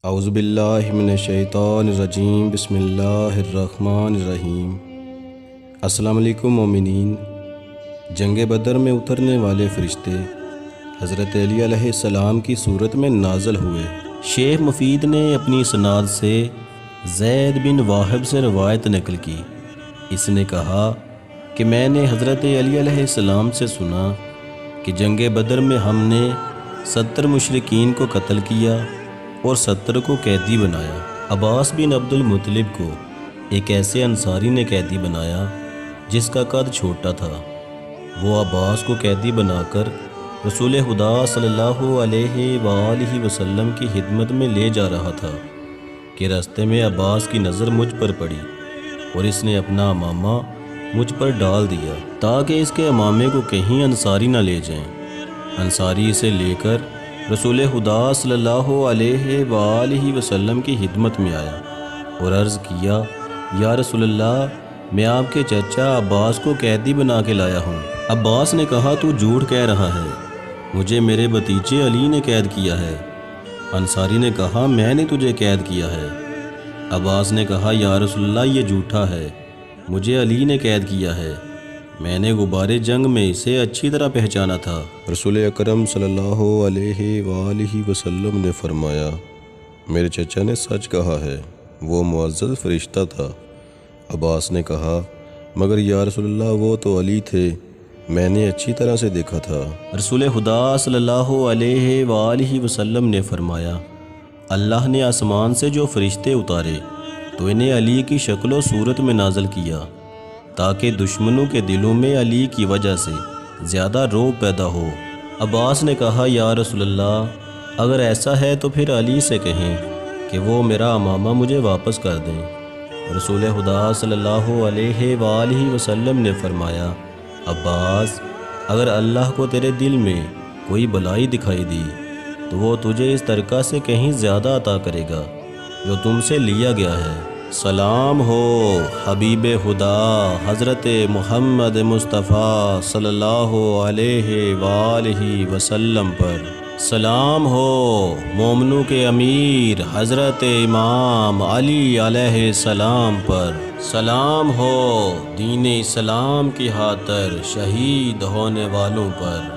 اعوذ باللہ من الشیطان الرجیم، بسم اللہ الرحمن الرحیم۔ السلام علیکم مومنین۔ جنگ بدر میں اترنے والے فرشتے حضرت علی علیہ السلام کی صورت میں نازل ہوئے۔ شیخ مفید نے اپنی اسناد سے زید بن واہب سے روایت نقل کی۔ اس نے کہا کہ میں نے حضرت علی علیہ السلام سے سنا کہ جنگ بدر میں ہم نے 70 مشرکین کو قتل کیا اور 70 کو قیدی بنایا۔ عباس بن عبد المطلب کو ایک ایسے انصاری نے قیدی بنایا جس کا قد چھوٹا تھا۔ وہ عباس کو قیدی بنا کر رسول خدا صلی اللہ علیہ وآلہ وسلم کی خدمت میں لے جا رہا تھا کہ راستے میں عباس کی نظر مجھ پر پڑی اور اس نے اپنا امامہ مجھ پر ڈال دیا تاکہ اس کے امامے کو کہیں انصاری نہ لے جائیں۔ انصاری اسے لے کر رسول خدا صلی اللہ علیہ وآلہ وسلم کی خدمت میں آیا اور عرض کیا، یا رسول اللہ، میں آپ کے چچا عباس کو قیدی بنا کے لایا ہوں۔ عباس نے کہا، تو جھوٹ کہہ رہا ہے، مجھے میرے بھتیجے علی نے قید کیا ہے۔ انصاری نے کہا، میں نے تجھے قید کیا ہے۔ عباس نے کہا، یا رسول اللہ، یہ جھوٹا ہے، مجھے علی نے قید کیا ہے، میں نے غبار جنگ میں اسے اچھی طرح پہچانا تھا۔ رسول اکرم صلی اللہ علیہ وآلہ وسلم نے فرمایا، میرے چچا نے سچ کہا ہے، وہ معزز فرشتہ تھا۔ عباس نے کہا، مگر یا رسول اللہ، وہ تو علی تھے، میں نے اچھی طرح سے دیکھا تھا۔ رسول خدا صلی اللہ علیہ وآلہ وسلم نے فرمایا، اللہ نے آسمان سے جو فرشتے اتارے تو انہیں علی کی شکل و صورت میں نازل کیا تاکہ دشمنوں کے دلوں میں علی کی وجہ سے زیادہ رعب پیدا ہو۔ عباس نے کہا، یا رسول اللہ، اگر ایسا ہے تو پھر علی سے کہیں کہ وہ میرا امامہ مجھے واپس کر دیں۔ رسول خدا صلی اللہ علیہ وآلہ وسلم نے فرمایا، عباس، اگر اللہ کو تیرے دل میں کوئی بلائی دکھائی دی تو وہ تجھے اس ترکہ سے کہیں زیادہ عطا کرے گا جو تم سے لیا گیا ہے۔ سلام ہو حبیب خدا حضرت محمد مصطفیٰ صلی اللہ علیہ وآلہ وسلم پر۔ سلام ہو مومنوں کے امیر حضرت امام علی علیہ السلام پر۔ سلام ہو دین اسلام کی خاطر شہید ہونے والوں پر۔